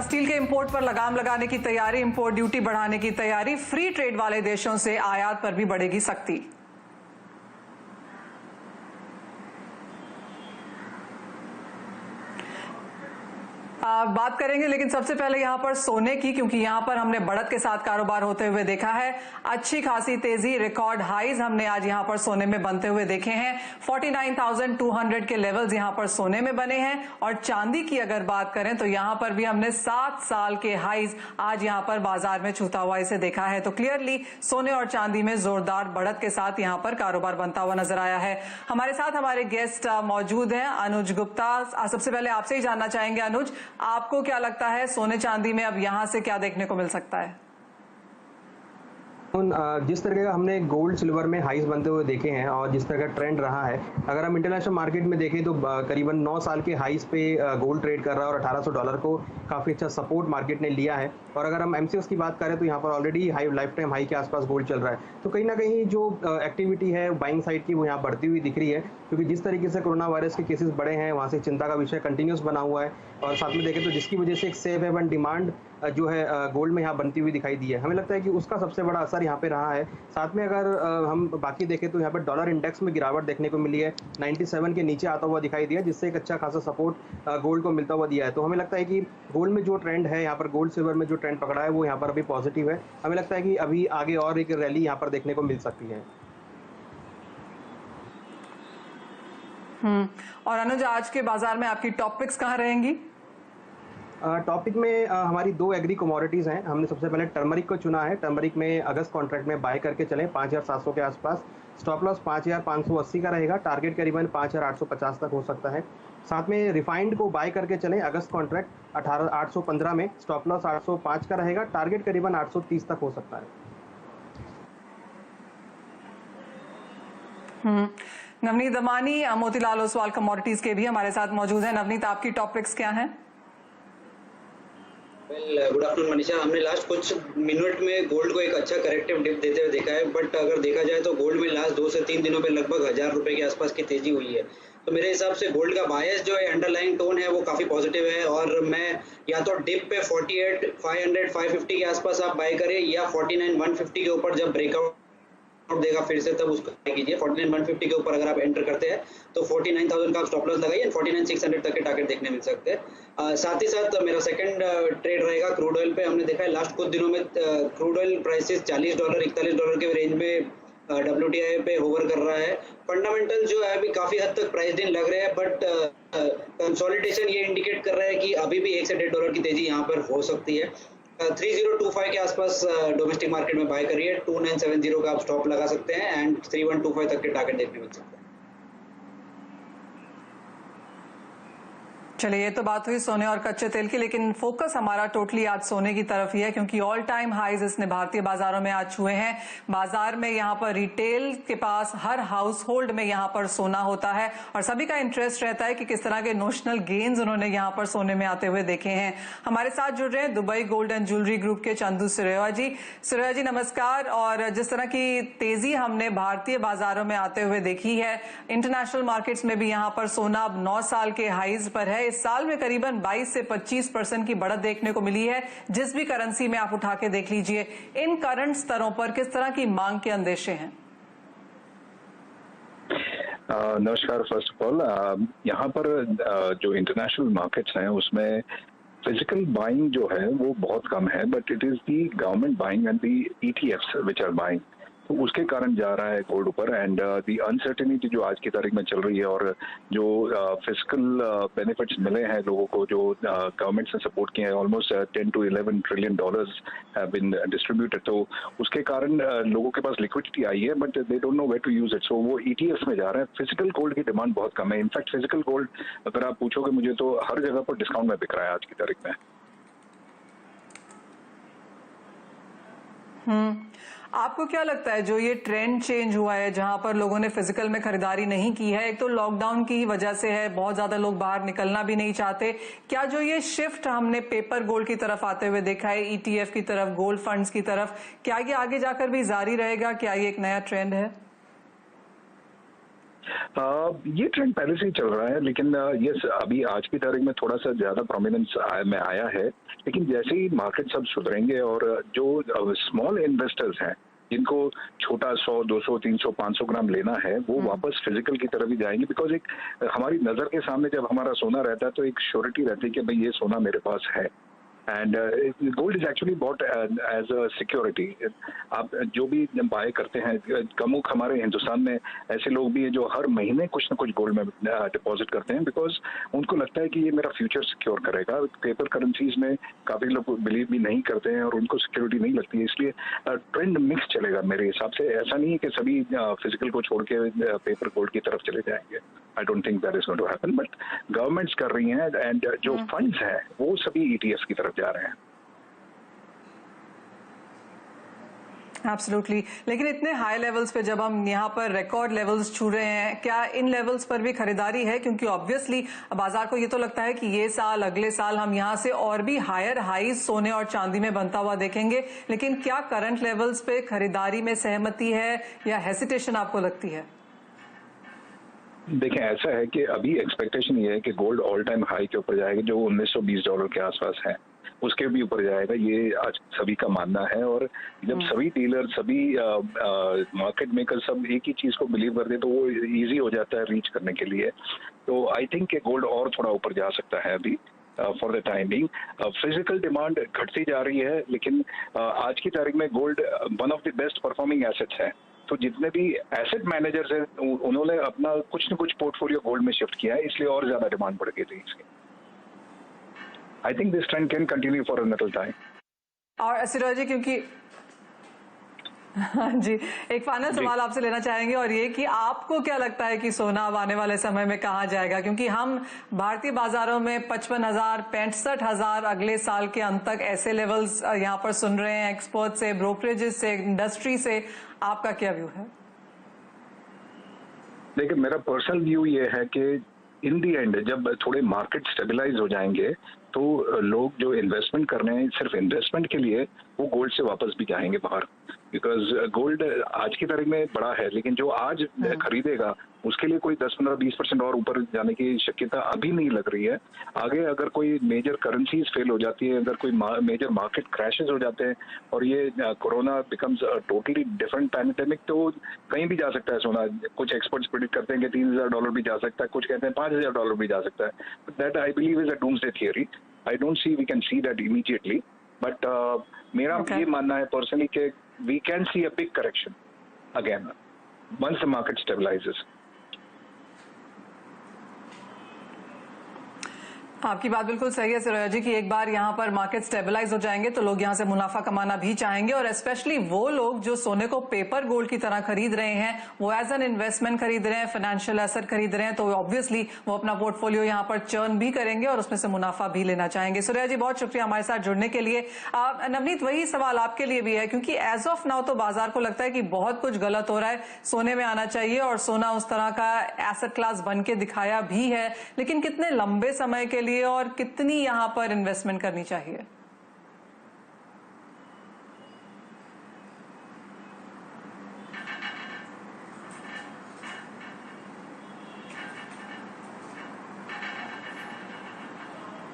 Steel के import पर लगाम लगाने की तैयारी, इंपोर्ट ड्यूटी बढ़ाने की तैयारी, फ्री ट्रेड वाले देशों से आयात पर भी बढ़ेगी सख्ती। बात करेंगे, लेकिन सबसे पहले यहां पर सोने की, क्योंकि यहां पर हमने बढ़त के साथ कारोबार होते हुए देखा है। अच्छी खासी तेजी, रिकॉर्ड हाईज हमने आज यहां पर सोने में बनते हुए देखे हैं। 49,200 के लेवल्स यहां पर सोने में बने हैं। और चांदी की अगर बात करें तो यहां पर भी हमने 7 साल के हाईज आज यहां पर बाजार में छूता हुआ इसे देखा है। तो क्लियरली सोने और चांदी में जोरदार बढ़त के साथ यहां पर कारोबार बनता हुआ नजर आया है। हमारे साथ हमारे गेस्ट मौजूद हैं, अनुज गुप्ता। सबसे पहले आपसे ही जानना चाहेंगे अनुज, आपको क्या लगता है सोने चांदी में अब यहां से क्या देखने को मिल सकता है? जिस तरह का हमने गोल्ड सिल्वर में हाईज बनते हुए देखे हैं और जिस तरह का ट्रेंड रहा है, अगर हम इंटरनेशनल मार्केट में देखें तो करीबन 9 साल के हाईज पे गोल्ड ट्रेड कर रहा है और $1800 को काफ़ी अच्छा सपोर्ट मार्केट ने लिया है। और अगर हम एमसीएक्स की बात करें तो यहाँ पर ऑलरेडी लाइफ टाइम हाई के आसपास गोल्ड चल रहा है। तो कहीं ना कहीं जो एक्टिविटी है बाइंग साइड की वो यहाँ बढ़ती हुई दिख रही है, क्योंकि जिस तरीके से कोरोना वायरस के केसेस बढ़े हैं वहाँ से चिंता का विषय कंटिन्यूस बना हुआ है। और साथ में देखें तो जिसकी वजह से एक सेफ हेवन डिमांड जो है गोल्ड में यहाँ बनती हुई दिखाई दी है। हमें लगता है कि उसका सबसे बड़ा असर यहाँ पे रहा है। साथ में अगर हम बाकी देखें तो यहाँ पर डॉलर इंडेक्स में गिरावट देखने को मिली है, 97 के नीचे आता हुआ दिखाई दिया, जिससे एक अच्छा खासा सपोर्ट गोल्ड को मिलता हुआ दिया है। तो हमें लगता है कि गोल्ड में जो ट्रेंड है, यहाँ पर गोल्ड सिल्वर में जो ट्रेंड पकड़ा है वो यहाँ पर अभी पॉजिटिव है। हमें लगता है कि अभी आगे और एक रैली यहाँ पर देखने को मिल सकती है। और अनुज, आज के बाजार में आपकी टॉप पिक्स कहाँ रहेंगी? टॉपिक में हमारी 2 एग्री कमोडिटीज़ हैं। हमने सबसे पहले टर्मरिक को चुना है। टर्मरिक में अगस्त कॉन्ट्रैक्ट में बाय करके चलें 5700 के आसपास। स्टॉप लॉस 5580 का रहेगा, टारगेट करीबन 5850 तक हो सकता है। साथ में रिफाइंड को बाय करके चलें अगस्त कॉन्ट्रैक्ट 815 में, स्टॉप लॉस 805 का रहेगा, टारगेट करीबन 830 तक हो सकता है। नवनीत दमानी मोतीलाल ओसवाल कमोडिटीज के भी हमारे साथ मौजूद हैं। नवनीत, आपकी टॉपिक्स क्या हैं? Good afternoon Manisha. हमने लास्ट कुछ मिनट में गोल्ड को एक अच्छा करेक्टिव डिप देते हुए देखा है, बट अगर देखा जाए तो गोल्ड में लास्ट 2 से 3 दिनों में लगभग 1000 रुपए के आसपास की तेजी हुई है। तो मेरे हिसाब से गोल्ड का बायस जो है, अंडरलाइंग टोन है, वो काफी पॉजिटिव है। और मैं या तो डिप पे 48,500 550 के आसपास आप बाय करें, या 49,150 के ऊपर जब ब्रेकआउट देगा फिर से तब उसको बाय कीजिए। 49,150 के ऊपर अगर आप एंटर करते हैं तो 49,000 का आप स्टॉप लॉस लगाइए, 49,600 तक के टारगेट देखने मिल सकते हैं। साथ ही साथ मेरा सेकंड ट्रेड रहेगा क्रूड ऑयल पे। हमने देखा है लास्ट कुछ दिनों में क्रूड ऑयल प्राइसेस $40 $41 के रेंज में WTI पे होवर कर रहा है। फंडामेंटल जो है अभी काफी हद तक प्राइस दिन लग रहे हैं, बट कंसोलिडेशन ये इंडिकेट कर रहा है कि अभी भी $1 से $1.5 की तेजी यहाँ पर हो सकती है। 3025 के आसपास डोमेस्टिक मार्केट में बाय करिए, 2970 का आप स्टॉप लगा सकते हैं एंड 3125 तक के टारगेट देखने मिल सकते हैं। चलिए, ये तो बात हुई सोने और कच्चे तेल की, लेकिन फोकस हमारा टोटली आज सोने की तरफ ही है, क्योंकि ऑल टाइम हाईज इसने भारतीय बाजारों में आज छुए हैं। बाजार में यहाँ पर रिटेल के पास हर हाउस होल्ड में यहाँ पर सोना होता है और सभी का इंटरेस्ट रहता है कि किस तरह के नोशनल गेन्स उन्होंने यहाँ पर सोने में आते हुए देखे हैं। हमारे साथ जुड़ रहे हैं Dubai gold and jewellery group के चंदू सिरोया जी। सिरोया जी नमस्कार। और जिस तरह की तेजी हमने भारतीय बाजारों में आते हुए देखी है, इंटरनेशनल मार्केट्स में भी यहाँ पर सोना अब 9 साल के हाईज पर है। इस साल में करीबन 22 से 25% की बढ़त देखने को मिली है, जिस भी करेंसी में आप उठा के देख लीजिए। इन करंट स्तरों पर किस तरह की मांग के अंदेशे हैं? नमस्कार। फर्स्ट ऑफ ऑल, यहाँ पर जो इंटरनेशनल मार्केट्स हैं उसमें फिजिकल बाइंग जो है वो बहुत कम है, but it is the government buying and the ETFs which are buying, तो उसके कारण जा रहा है गोल्ड ऊपर। एंड दी अनसर्टेनिटी जो आज की तारीख में चल रही है और जो फिजिकल बेनिफिट्स मिले हैं लोगों को, जो गवर्नमेंट से सपोर्ट किए हैं, almost 10 to 11 trillion dollars have been distributed, तो उसके कारण लोगों के पास लिक्विडिटी आई है, but they don't know where to use it, so वो ETFs में जा रहे हैं। फिजिकल गोल्ड की डिमांड बहुत कम है। इनफैक्ट फिजिकल गोल्ड अगर आप पूछोगे मुझे तो हर जगह पर डिस्काउंट में बिक रहा है आज की तारीख में। आपको क्या लगता है जो ये ट्रेंड चेंज हुआ है, जहां पर लोगों ने फिजिकल में खरीदारी नहीं की है, एक तो लॉकडाउन की वजह से है, बहुत ज्यादा लोग बाहर निकलना भी नहीं चाहते, क्या जो ये शिफ्ट हमने पेपर गोल्ड की तरफ आते हुए देखा है, ETF की तरफ, गोल्ड फंड्स की तरफ, क्या ये आगे जाकर भी जारी रहेगा? क्या ये एक नया ट्रेंड है? ये ट्रेंड पहले से ही चल रहा है, लेकिन ये अभी आज की तारीख में थोड़ा सा ज़्यादा प्रोमिनेंस में आया है। लेकिन जैसे ही मार्केट सब सुधरेंगे और जो स्मॉल इन्वेस्टर्स हैं, जिनको छोटा 100, 200, 300, 500 ग्राम लेना है, वो वापस फिजिकल की तरफ ही जाएंगे। बिकॉज एक हमारी नज़र के सामने जब हमारा सोना रहता है तो एक श्योरिटी रहती है कि भाई ये सोना मेरे पास है। And gold is actually bought as a security. आप जो भी बाय करते हैं, कमुक हमारे हिंदुस्तान में ऐसे लोग भी हैं जो हर महीने कुछ ना कुछ गोल्ड में डिपॉजिट करते हैं, बिकॉज उनको लगता है कि ये मेरा फ्यूचर सिक्योर करेगा। पेपर करेंसीज में काफ़ी लोग बिलीव भी नहीं करते हैं और उनको सिक्योरिटी नहीं लगती है, इसलिए ट्रेंड मिक्स चलेगा मेरे हिसाब से। ऐसा नहीं है कि सभी फिजिकल को छोड़ के पेपर गोल्ड की तरफ चले जाएंगे। I don't think that is going to happen, but governments कर रही हैं एंड जो फंड्स हैं वो सभी ईटीएफ की तरफ जा रहे हैं। एब्सोल्युटली। लेकिन इतने हाई लेवल्स पे जब हम यहाँ पर रिकॉर्ड लेवल्स छू रहे हैं, क्या इन लेवल्स पर भी खरीदारी है? क्योंकि ऑब्वियसली बाजार को ये तो लगता है कि ये साल, अगले साल हम यहाँ से और भी हायर हाईज सोने और चांदी में बनता हुआ देखेंगे। लेकिन क्या करंट लेवल्स पे खरीदारी में सहमति है या हेसिटेशन आपको लगती है? देखें, ऐसा है कि अभी एक्सपेक्टेशन ये है कि गोल्ड ऑल टाइम हाई के ऊपर जाएगा, जो $1920 के आसपास है, उसके भी ऊपर जाएगा, ये आज सभी का मानना है। और जब सभी डीलर, सभी मार्केट मेकर सब एक ही चीज को बिलीव करते हैं तो वो इजी हो जाता है रीच करने के लिए। तो आई थिंक कि गोल्ड और थोड़ा ऊपर जा सकता है अभी for the timing. Physical demand घटती जा रही है, लेकिन आज की तारीख में gold one of the best performing assets है। तो जितने भी एसेट मैनेजर्स हैं उन्होंने अपना कुछ न कुछ पोर्टफोलियो गोल्ड में शिफ्ट किया है, इसलिए और ज्यादा डिमांड बढ़ गई थी इसकी। I think this trend can continue for a little time. और सिरोज जी, क्योंकि हाँ जी, एक फाइनल सवाल आपसे लेना चाहेंगे और ये कि आपको क्या लगता है कि सोना अब आने वाले समय में कहाँ जाएगा? क्योंकि हम भारतीय बाजारों में 55,000, 65,000 अगले साल के अंत तक ऐसे लेवल्स यहाँ पर सुन रहे हैं एक्सपर्ट से, ब्रोकरेजेस से, इंडस्ट्री से। आपका क्या व्यू है? देखिए, मेरा पर्सनल व्यू ये है कि इन दी एंड जब थोड़े मार्केट स्टेबलाइज हो जाएंगे तो लोग जो इन्वेस्टमेंट कर रहे हैं सिर्फ इन्वेस्टमेंट के लिए, वो गोल्ड से वापस भी जाएंगे बाहर। बिकॉज गोल्ड आज की तारीख में बड़ा है, लेकिन जो आज खरीदेगा उसके लिए कोई 10-15-20% और ऊपर जाने की शक्यता अभी नहीं लग रही है। आगे अगर कोई मेजर करेंसीज फेल हो जाती है, अगर कोई मेजर मार्केट क्रैशेस हो जाते हैं और ये corona becomes totally different pandemic, तो कहीं भी जा सकता है सोना। कुछ एक्सपर्ट्स प्रेडिक्ट करते हैं कि $3,000 भी जा सकता है, कुछ कहते हैं $5,000 भी जा सकता है। That I believe is a doomsday theory. I don't see we can see that immediately, but मेरा ये मानना है पर्सनली कि we can see a big correction again once the market stabilizes. आपकी बात बिल्कुल सही है सिरोया जी कि एक बार यहाँ पर मार्केट स्टेबलाइज हो जाएंगे तो लोग यहाँ से मुनाफा कमाना भी चाहेंगे, और स्पेशली वो लोग जो सोने को पेपर गोल्ड की तरह खरीद रहे हैं, वो एज एन इन्वेस्टमेंट खरीद रहे हैं, फाइनेंशियल एसेट खरीद रहे हैं, तो ऑब्वियसली वो अपना पोर्टफोलियो यहाँ पर चर्न भी करेंगे और उसमें से मुनाफा भी लेना चाहेंगे। सिरोया जी, बहुत शुक्रिया हमारे साथ जुड़ने के लिए। नवनीत, वही सवाल आपके लिए भी है, क्योंकि एज ऑफ नाउ तो बाजार को लगता है कि बहुत कुछ गलत हो रहा है, सोने में आना चाहिए और सोना उस तरह का एसेट क्लास बन के दिखाया भी है, लेकिन कितने लंबे समय के लिए और कितनी यहां पर इन्वेस्टमेंट करनी चाहिए?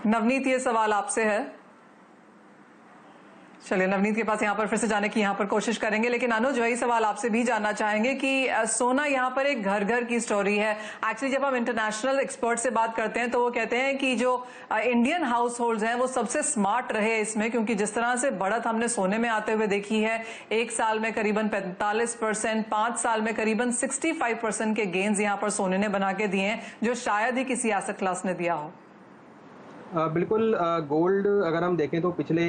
नवनीत, ये सवाल आपसे है। चलिए, नवनीत के पास यहाँ पर फिर से जाने की यहाँ पर कोशिश करेंगे, लेकिन अनुज, वही सवाल आपसे भी जानना चाहेंगे कि सोना यहाँ पर एक घर घर की स्टोरी है। एक्चुअली जब हम इंटरनेशनल एक्सपर्ट से बात करते हैं तो वो कहते हैं कि जो इंडियन हाउस होल्ड्स हैं वो सबसे स्मार्ट रहे इसमें, क्योंकि जिस तरह से बढ़त हमने सोने में आते हुए देखी है, 1 साल में करीबन 45%, 5 साल में करीबन 65% के गेन्स यहाँ पर सोने ने बना के दिए हैं, जो शायद ही किसी एसेट क्लास ने दिया हो। बिल्कुल। गोल्ड अगर हम देखें तो पिछले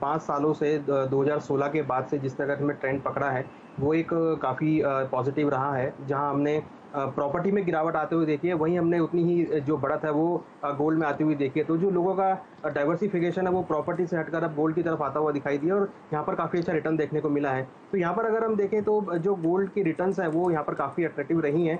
5 सालों से 2016 के बाद से जिस तरह में ट्रेंड पकड़ा है, वो एक काफ़ी पॉजिटिव रहा है। जहां हमने प्रॉपर्टी में गिरावट आते हुए देखी है, वहीं हमने उतनी ही जो बढ़त है वो गोल्ड में आती हुई देखी है। तो जो लोगों का डाइवर्सिफिकेशन है वो प्रॉपर्टी से हटकर अब गोल्ड की तरफ आता हुआ दिखाई दिया और यहाँ पर काफ़ी अच्छा रिटर्न देखने को मिला है। तो यहाँ पर अगर हम देखें तो जो गोल्ड की रिटर्न्स हैं वो यहाँ पर काफ़ी अट्रैक्टिव रही हैं।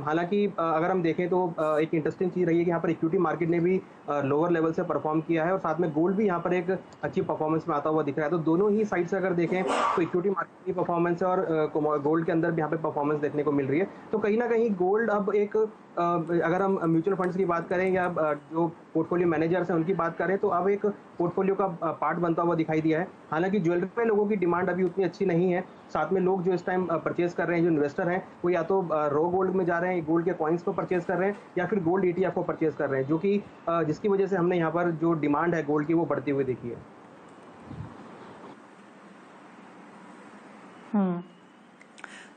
हालांकि अगर हम देखें तो एक इंटरेस्टिंग चीज़ रही है कि यहाँ पर इक्विटी मार्केट ने भी लोअर लेवल से परफॉर्म किया है और साथ में गोल्ड भी यहाँ पर एक अच्छी परफॉर्मेंस में आता हुआ दिख रहा है। तो दोनों ही साइड से अगर देखें तो इक्विटी मार्केट की परफॉर्मेंस और गोल्ड के अंदर भी यहाँ पे परफॉर्मेंस देखने को मिल रही है। तो कहीं ना कहीं गोल्ड अब एक अगर हम म्यूचुअल फंड्स की बात करें या जो पोर्टफोलियो मैनेजर्स हैं उनकी बात करें तो अब एक पोर्टफोलियो का पार्ट बनता हुआ दिखाई दिया है। हालांकि ज्वेलरी में लोगों की डिमांड अभी उतनी अच्छी नहीं है। साथ में लोग जो इस टाइम परचेज कर रहे हैं, जो इन्वेस्टर हैं, वो या तो रॉ गोल्ड में जा रहे हैं, गोल्ड के कॉइन्स को परचेज कर रहे हैं, या फिर गोल्ड ETF को परचेज कर रहे हैं, जो कि जिसकी वजह से हमने यहाँ पर जो डिमांड है गोल्ड की वो बढ़ती हुई देखी है।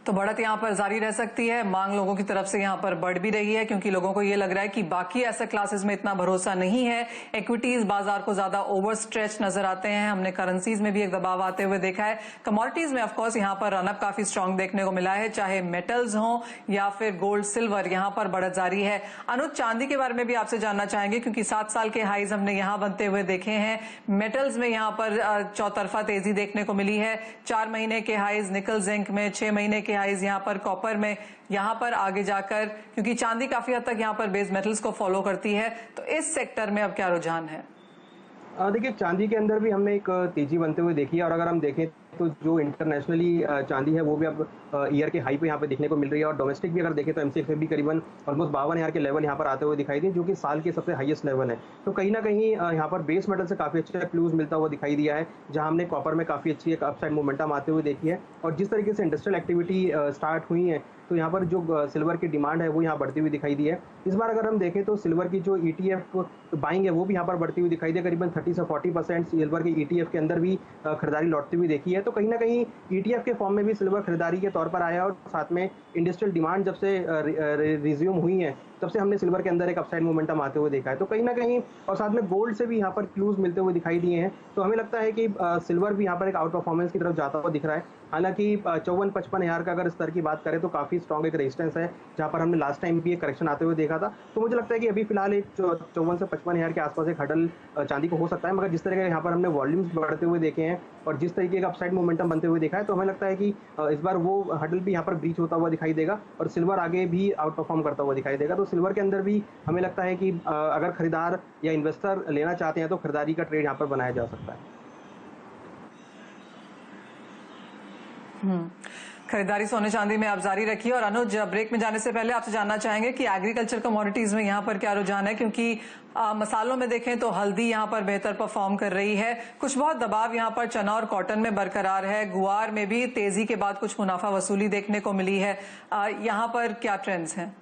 तो बढ़त यहाँ पर जारी रह सकती है। मांग लोगों की तरफ से यहाँ पर बढ़ भी रही है क्योंकि लोगों को ये लग रहा है कि बाकी एसेट क्लासेस में इतना भरोसा नहीं है। इक्विटीज बाजार को ज्यादा ओवर स्ट्रेच नजर आते हैं। हमने करेंसीज में भी एक दबाव आते हुए देखा है। कमोडिटीज में ऑफकोर्स यहाँ पर रनअप काफी स्ट्रांग देखने को मिला है, चाहे मेटल्स हो या फिर गोल्ड सिल्वर, यहाँ पर बढ़त जारी है। अनुज, चांदी के बारे में भी आपसे जानना चाहेंगे क्योंकि 7 साल के हाईज हमने यहाँ बनते हुए देखे हैं। मेटल्स में यहाँ पर चौतरफा तेजी देखने को मिली है। 4 महीने के हाईज निकल जिंक में, 6 महीने के हाईज यहाँ पर कॉपर में, यहाँ पर आगे जाकर क्योंकि चांदी काफी हद तक यहाँ पर बेस मेटल्स को फॉलो करती है, तो इस सेक्टर में अब क्या रुझान है? देखिए, चांदी के अंदर भी हमने एक तेजी बनते हुए देखी है और अगर हम देखें तो जो इंटरनेशनली चांदी है वो भी अब ईयर के हाई पे यहाँ पे देखने को मिल रही है और डोमेस्टिक भी अगर देखें तो MCX में भी करीबन ऑलमोस्ट 52,000 के लेवल यहाँ पर आते हुए दिखाई दिए, जो कि साल के सबसे हाईएस्ट लेवल है। तो कहीं ना कहीं यहाँ पर बेस मेटल से काफी अच्छा क्लूज मिलता हुआ दिखाई दिया है, जहाँ हमने कॉपर में काफी अच्छी एक अपसाइड मोमेंटम आते हुए देखी है। और जिस तरीके से इंडस्ट्रियल एक्टिविटी स्टार्ट हुई है तो यहाँ पर जो सिल्वर की डिमांड है वो यहाँ बढ़ती हुई दिखाई दी है। इस बार अगर हम देखें तो सिल्वर की जो ETF बाइंग है वो भी यहाँ पर बढ़ती हुई दिखाई दी है। करीबन 30 से 40% सिल्वर के ETF के अंदर भी खरीदारी लौटती हुई देखी है। तो कहीं ना कहीं ETF के फॉर्म में भी सिल्वर खरीदारी के तौर पर आया और साथ में इंडस्ट्रियल डिमांड जब से रिज्यूम हुई है तब से हमने सिल्वर के अंदर एक अपसाइड मोमेंटम आते हुए देखा है। तो कहीं ना कहीं और साथ में गोल्ड से भी यहाँ पर क्लूज मिलते हुए दिखाई दिए हैं। तो हमें लगता है कि सिल्वर भी यहाँ पर एक आउट परफॉर्मेंस की तरफ जाता हुआ दिख रहा है। हालांकि 54-55 हज़ार का अगर स्तर की बात करें तो काफी स्ट्रॉन्ग एक रेजिस्टेंस है, जहाँ पर हमने लास्ट टाइम भी एक करेक्शन आते हुए देखा था। तो मुझे लगता है कि अभी फिलहाल एक 54 से 55 हज़ार के आसपास एक हडल चांदी को हो सकता है, मगर जिस तरह के यहाँ पर हमने वॉल्यूम्स बढ़ते हुए देखे हैं और जिस तरीके का अपसाइड मोमेंटम बनते हुए देखा है, तो हमें लगता है कि इस बार वो हडल भी यहाँ पर ब्रीच होता हुआ दिखाई देगा और सिल्वर आगे भी आउट परफॉर्म करता हुआ दिखाई देगा। तो सिल्वर के अंदर भी हमें लगता है कि अगर खरीदार या इन्वेस्टर लेना चाहते हैं तो खरीदारी का ट्रेड यहाँ पर बनाया जा सकता है। खरीदारी सोने चांदी में आप जारी रखिए। और अनुज, ब्रेक में जाने से पहले आपसे जानना चाहेंगे कि एग्रीकल्चर कमोडिटीज में यहाँ पर क्या रुझान है, क्योंकि मसालों में देखें तो हल्दी यहाँ पर बेहतर परफॉर्म कर रही है, कुछ बहुत दबाव यहाँ पर चना और कॉटन में बरकरार है, गुआर में भी तेजी के बाद कुछ मुनाफा वसूली देखने को मिली है। यहाँ पर क्या ट्रेंड्स हैं?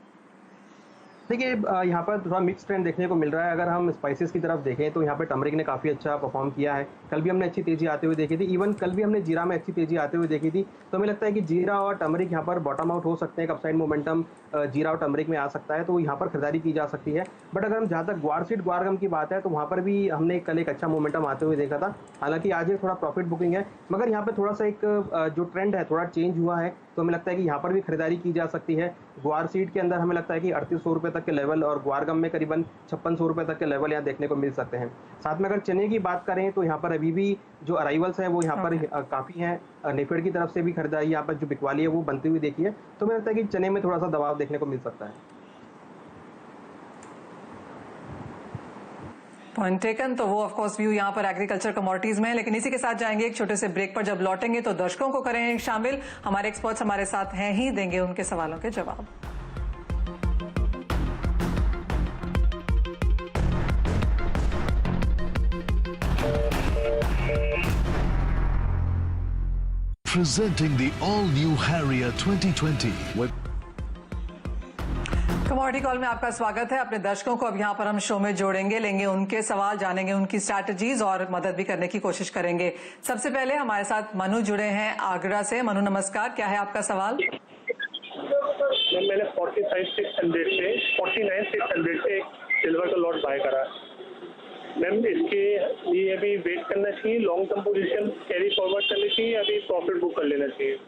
देखिए, यहाँ पर थोड़ा मिक्स ट्रेंड देखने को मिल रहा है। अगर हम स्पाइसेस की तरफ देखें तो यहाँ पे टर्मरिक ने काफ़ी अच्छा परफॉर्म किया है। कल भी हमने अच्छी तेजी आते हुए देखी थी, इवन कल भी हमने जीरा में अच्छी तेजी आते हुए देखी थी। तो हमें लगता है कि जीरा और टर्मरिक यहाँ पर बॉटम आउट हो सकते हैं, एक अपसाइड मोमेंटम जीरा और टर्मरिक में आ सकता है, तो यहाँ पर खरीदारी की जा सकती है। बट अगर हम जहाँ तक ग्वार सीड ग्वारगम की बात है तो वहाँ पर भी हमने कल एक अच्छा मोमेंटम आते हुए देखा था। हालांकि आज एक थोड़ा प्रॉफिट बुकिंग है, मगर यहाँ पर थोड़ा सा एक जो ट्रेंड है थोड़ा चेंज हुआ है, तो हमें लगता है कि यहाँ पर भी खरीदारी की जा सकती है। ग्वार सीड के अंदर हमें लगता है कि 3800 रुपये तक के लेवल और ग्वारगम में करीबन 5600 रुपये तक के लेवल यहाँ देखने को मिल सकते हैं। साथ में अगर चने की बात करें तो यहाँ पर अभी भी जो अराइवल्स हैं वो यहाँ पर काफ़ी हैं। नेफेड की तरफ से भी खरीदारी यहाँ पर जो बिकवाली है वो बनती हुई देखी है। तो मुझे लगता है कि चने में थोड़ा सा दबाव देखने को मिल सकता है। Point taken. तो वो ऑफ कोर्स व्यू यहाँ पर एग्रीकल्चर कमोडिटीज में है, लेकिन इसी के साथ जाएंगे एक छोटे से ब्रेक पर। जब लौटेंगे तो दर्शकों को करेंगे शामिल, हमारे एक्सपर्ट्स हमारे साथ हैं ही, देंगे उनके सवालों के जवाब। Presenting the all-new Harrier 2020 with commodity call में आपका स्वागत है। अपने दर्शकों को अब यहाँ पर हम शो में जोड़ेंगे, लेंगे उनके सवाल, जानेंगे उनकी स्ट्रैटेजीज और मदद भी करने की कोशिश करेंगे। सबसे पहले हमारे साथ मनु जुड़े हैं आगरा से। मनु नमस्कार, क्या है आपका सवाल? मैम, मैंने 49,600 से सिल्वर का लॉट बाय करा। मैम, इसके लिए अभी वेट करना चाहिए, long term position carry forward करनी चाहिए, अभी प्रॉफिट बुक कर लेना चाहिए?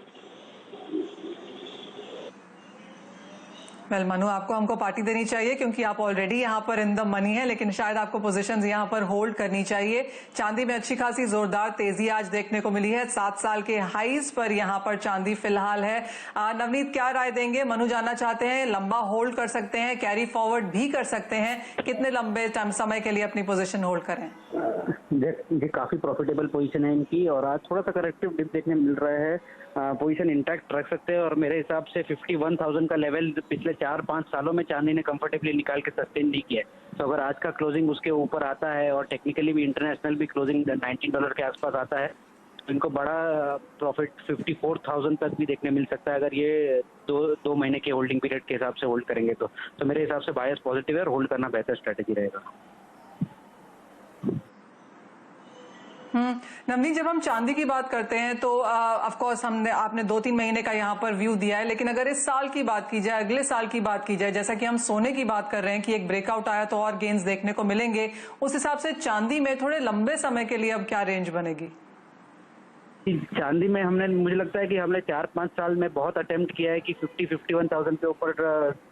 वेल मनु, आपको हमको पार्टी देनी चाहिए क्योंकि आप ऑलरेडी यहाँ पर इन द मनी है, लेकिन शायद आपको पोजीशंस यहाँ पर होल्ड करनी चाहिए। चांदी में अच्छी खासी जोरदार तेजी आज देखने को मिली है, 7 साल के हाईज पर यहाँ पर चांदी फिलहाल है। नवनीत, क्या राय देंगे? मनु जानना चाहते हैं, लंबा होल्ड कर सकते हैं, कैरी फॉरवर्ड भी कर सकते हैं, कितने लंबे समय के लिए अपनी पोजीशन होल्ड करें? ये काफी प्रॉफिटेबल पोजीशन है इनकी और आज थोड़ा सा करेक्टिव डिप देखने मिल रहा है। पोजीशन इंटैक्ट रख सकते हैं और मेरे हिसाब से 51,000 का लेवल पिछले 4-5 सालों में चांदी ने कंफर्टेबली निकाल के सस्टेन नहीं किया है। तो अगर आज का क्लोजिंग उसके ऊपर आता है और टेक्निकली भी इंटरनेशनल भी क्लोजिंग $19 के आसपास आता है तो इनको बड़ा प्रॉफिट 54,000 तक भी देखने मिल सकता है अगर ये दो महीने के होल्डिंग पीरियड के हिसाब से होल्ड करेंगे तो मेरे हिसाब से बायस पॉजिटिव है और होल्ड करना बेहतर स्ट्रेटेजी रहेगा। नवनीत, जब हम चांदी की बात करते हैं तो ऑफ कोर्स आपने 2-3 महीने का यहाँ पर व्यू दिया है, लेकिन अगर इस साल की बात की जाए, अगले साल की बात की जाए, जैसा कि हम सोने की बात कर रहे हैं कि एक ब्रेकआउट आया तो और गेन्स देखने को मिलेंगे, उस हिसाब से चांदी में थोड़े लंबे समय के लिए अब क्या रेंज बनेगी? चांदी में मुझे लगता है कि हमने 4-5 साल में बहुत अटेम्प्ट किया है कि 51,000 के ऊपर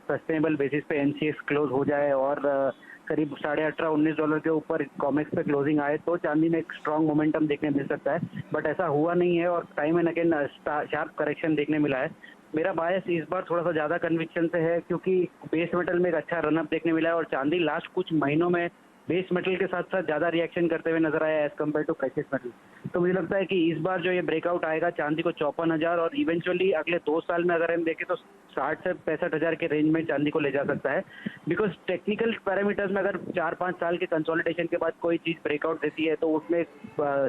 सस्टेनेबल बेसिस पे एमसीएक्स क्लोज हो जाए और करीब $18-19 के ऊपर कॉमेक्स पे क्लोजिंग आए तो चांदी में एक स्ट्रांग मोमेंटम देखने मिल सकता है, बट ऐसा हुआ नहीं है और time and again sharp correction देखने मिला है। मेरा बायस इस बार थोड़ा सा ज्यादा कन्विक्शन से है क्योंकि बेस मेटल में एक अच्छा रनअप देखने मिला है और चांदी लास्ट कुछ महीनों में बेस मेटल के साथ साथ ज्यादा रिएक्शन करते हुए नजर आया as compare to precious metal. तो मुझे लगता है कि इस बार जो ये ब्रेकआउट आएगा चांदी को 54,000 और इवेंचुअली अगले 2 साल में अगर हम देखें तो 60 से 65,000 के रेंज में चांदी को ले जा सकता है। बिकॉज टेक्निकल पैरामीटर्स में अगर 4-5 साल के कंसोलिडेशन के बाद कोई चीज ब्रेकआउट देती है तो उसमें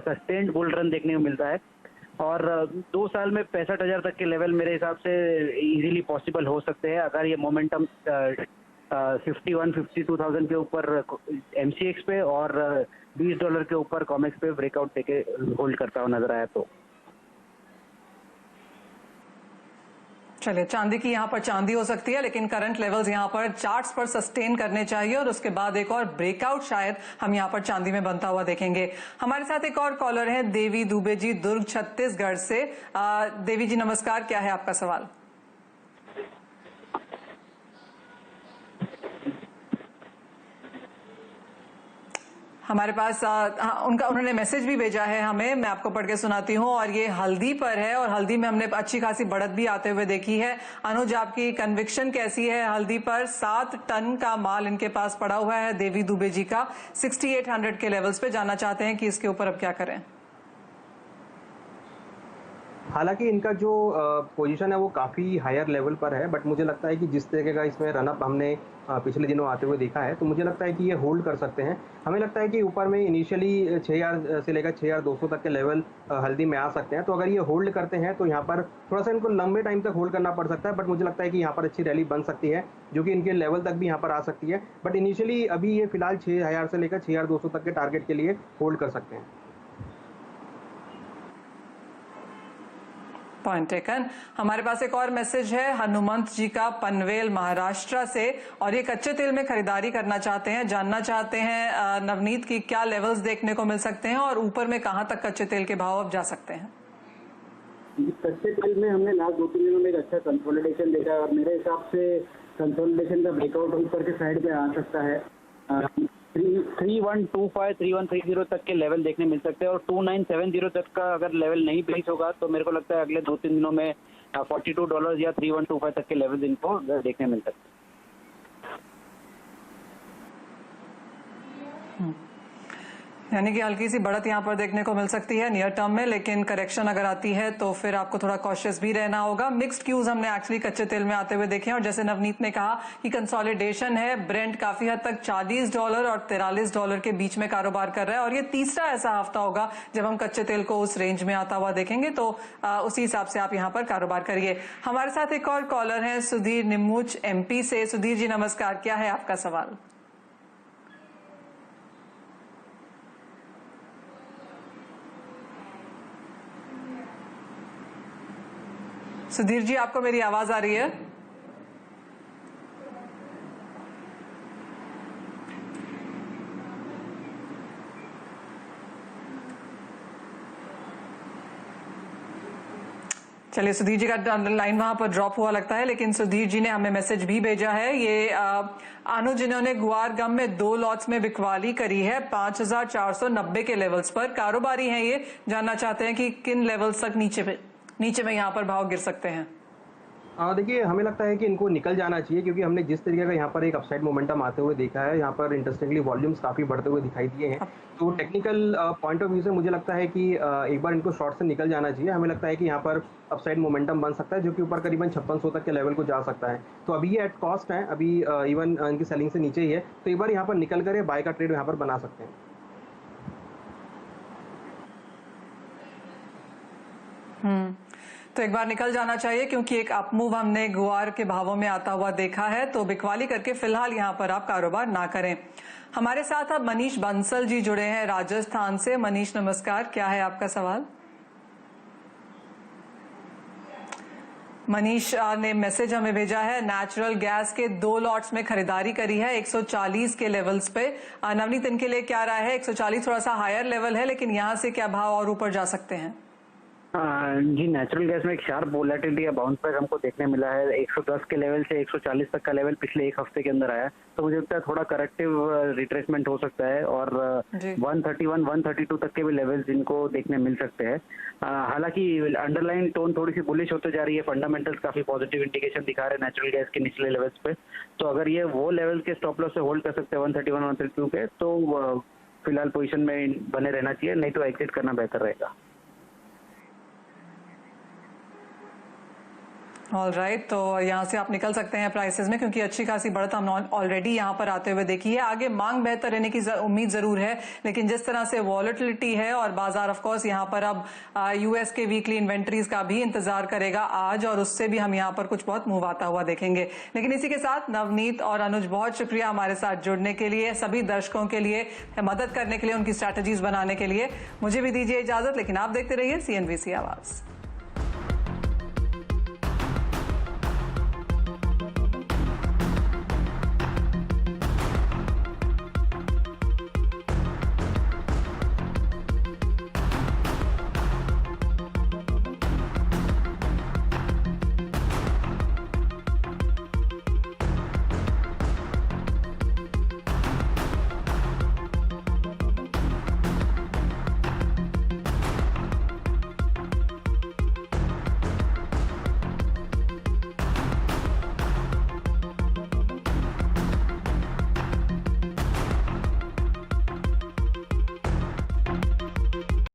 सस्टेन्ड बुल रन देखने को मिलता है और 2 साल में 65,000 तक के लेवल मेरे हिसाब से इजीली पॉसिबल हो सकते हैं अगर ये मोमेंटम 51-52,000 के ऊपर एमसीएक्स पे और $20 के ऊपर कॉमेक्स पे ब्रेकआउट देके होल्ड करता हुआ नजर आया तो। चलिए, चांदी की यहाँ पर चांदी हो सकती है, लेकिन करंट लेवल्स यहाँ पर चार्ट्स पर सस्टेन करने चाहिए और उसके बाद एक और ब्रेकआउट शायद हम यहाँ पर चांदी में बनता हुआ देखेंगे। हमारे साथ एक और कॉलर है देवी दुबे जी, दुर्ग छत्तीसगढ़ से। देवी जी नमस्कार, क्या है आपका सवाल? हमारे पास उन्होंने मैसेज भी भेजा है हमें, मैं आपको पढ़ के सुनाती हूँ। और ये हल्दी पर है और हल्दी में हमने अच्छी खासी बढ़त भी आते हुए देखी है। अनुज, आपकी कन्विक्शन कैसी है हल्दी पर? 7 टन का माल इनके पास पड़ा हुआ है देवी दुबे जी का, 6800 के लेवल्स पे जानना चाहते हैं कि इसके ऊपर अब क्या करें। हालांकि इनका जो पोजीशन है वो काफ़ी हायर लेवल पर है, बट मुझे लगता है कि जिस तरीके का इसमें रनअप हमने पिछले दिनों आते हुए देखा है तो मुझे लगता है कि ये होल्ड कर सकते हैं। हमें लगता है कि ऊपर में इनिशियली 6,000 से लेकर 6,200 तक के लेवल हल्दी में आ सकते हैं। तो अगर ये होल्ड करते हैं तो यहाँ पर थोड़ा सा इनको लंबे टाइम तक होल्ड करना पड़ सकता है, बट मुझे लगता है कि यहाँ पर अच्छी रैली बन सकती है जो कि इनके लेवल तक भी यहाँ पर आ सकती है। बट इनिशियली अभी ये फिलहाल 6,000 से लेकर 6,200 तक के टारगेट के लिए होल्ड कर सकते हैं। Point taken. हमारे पास एक और मैसेज है हनुमंत जी का पनवेल महाराष्ट्र से, और ये कच्चे तेल में खरीदारी करना चाहते हैं। जानना चाहते हैं नवनीत की क्या लेवल्स देखने को मिल सकते हैं और ऊपर में कहां तक कच्चे तेल के भाव अब जा सकते हैं? कच्चे तेल में हमने लास्ट 2-3 दिनों में एक अच्छा कंसोलिडेशन देखा है और मेरे हिसाब से कंसोलिडेशन का ब्रेकआउट ऊपर के साइड पे आ सकता है। 3125 3130 तक के लेवल देखने मिल सकते हैं और 2970 तक का अगर लेवल नहीं ब्रेच होगा तो मेरे को लगता है अगले 2-3 दिनों में $42 या 3125 तक के लेवल इनको देखने मिल सकते हैं। यानी कि हल्की सी बढ़त यहाँ पर देखने को मिल सकती है नियर टर्म में, लेकिन करेक्शन अगर आती है तो फिर आपको थोड़ा कॉशियस भी रहना होगा। मिक्स्ड क्यूज हमने एक्चुअली कच्चे तेल में आते हुए देखे हैं और जैसे नवनीत ने कहा कि कंसोलिडेशन है, ब्रेंट काफी हद तक $40 और $43 के बीच में कारोबार कर रहा है और ये तीसरा ऐसा हफ्ता होगा जब हम कच्चे तेल को उस रेंज में आता हुआ देखेंगे, तो उसी हिसाब से आप यहाँ पर कारोबार करिए। हमारे साथ एक और कॉलर है सुधीर निमुच MP से। सुधीर जी नमस्कार, क्या है आपका सवाल? सुधीर जी, आपको मेरी आवाज आ रही है? चलिए, सुधीर जी का लाइन वहां पर ड्रॉप हुआ लगता है, लेकिन सुधीर जी ने हमें मैसेज भी भेजा है। ये अनुज, जिन्होंने गुआरगम में 2 लॉट्स में बिकवाली करी है 5490 के लेवल्स पर, कारोबारी हैं ये, जानना चाहते हैं कि किन लेवल्स तक नीचे में यहाँ पर भाव गिर सकते हैं। देखिए, हमें लगता है कि इनको निकल जाना चाहिए, क्योंकि हमने जिस तरीके का यहाँ पर एक अपसाइड मोमेंटम आते हुए देखा है, यहाँ पर इंटरेस्टिंगली वॉल्यूम्स काफ़ी बढ़ते हुए दिखाई दिए हैं। तो टेक्निकल पॉइंट ऑफ व्यू से मुझे लगता है कि एक बार इनको शॉर्ट से निकल जाना चाहिए। हमें लगता है कि यहाँ पर अपसाइड मोमेंटम बन सकता है, जो कि ऊपर करीबन 5600 तक के लेवल को जा सकता है। तो अभी ये एट कॉस्ट है, अभी इवन इनकी सेलिंग से नीचे ही है, तो एक बार यहाँ पर निकल कर बाय का ट्रेड यहाँ पर बना सकते हैं। तो एक बार निकल जाना चाहिए, क्योंकि एक अपमूव हमने गुआर के भावों में आता हुआ देखा है। तो बिकवाली करके फिलहाल यहाँ पर आप कारोबार ना करें। हमारे साथ अब मनीष बंसल जी जुड़े हैं राजस्थान से। मनीष, नमस्कार, क्या है आपका सवाल? मनीष ने मैसेज हमें भेजा है, नेचुरल गैस के 2 लॉट्स में खरीदारी करी है 140 के लेवल्स पे। नवनीत, इनके लिए क्या राय है? 140 थोड़ा सा हायर लेवल है, लेकिन यहाँ से क्या भाव और ऊपर जा सकते हैं? जी, नेचुरल गैस में एक शार्प वोलेटिलिटी या बाउंस बैक हमको देखने मिला है। 110 के लेवल से 140 तक का लेवल पिछले एक हफ्ते के अंदर आया, तो मुझे लगता है थोड़ा करेक्टिव रिट्रेसमेंट हो सकता है और 131, 132 तक के भी लेवल्स इनको देखने मिल सकते हैं। हालांकि अंडरलाइन टोन थोड़ी सी बुलिश होते जा रही है, फंडामेंटल्स काफी पॉजिटिव इंडिकेशन दिखा रहे हैं नेचुरल गैस के निचले लेवल्स पे। तो अगर ये वो लेवल के स्टॉप लॉस से होल्ड कर सकते हैं 131, 132 के, तो फिलहाल पोजिशन में बने रहना चाहिए, नहीं तो एग्जिट करना बेहतर रहेगा। ऑलराइट, तो यहाँ से आप निकल सकते हैं प्राइसेस में, क्योंकि अच्छी खासी बढ़त हमने ऑलरेडी यहाँ पर आते हुए देखी है। आगे मांग बेहतर रहने की उम्मीद जरूर है, लेकिन जिस तरह से वॉलेटिलिटी है और बाजार ऑफ कोर्स यहाँ पर अब यूएस के वीकली इन्वेंट्रीज का भी इंतजार करेगा आज, और उससे भी हम यहाँ पर कुछ बहुत मूव आता हुआ देखेंगे। लेकिन इसी के साथ नवनीत और अनुज, बहुत शुक्रिया हमारे साथ जुड़ने के लिए, सभी दर्शकों के लिए मदद करने के लिए, उनकी स्ट्रैटेजीज बनाने के लिए। मुझे भी दीजिए इजाजत, लेकिन आप देखते रहिए CNBC आवाज।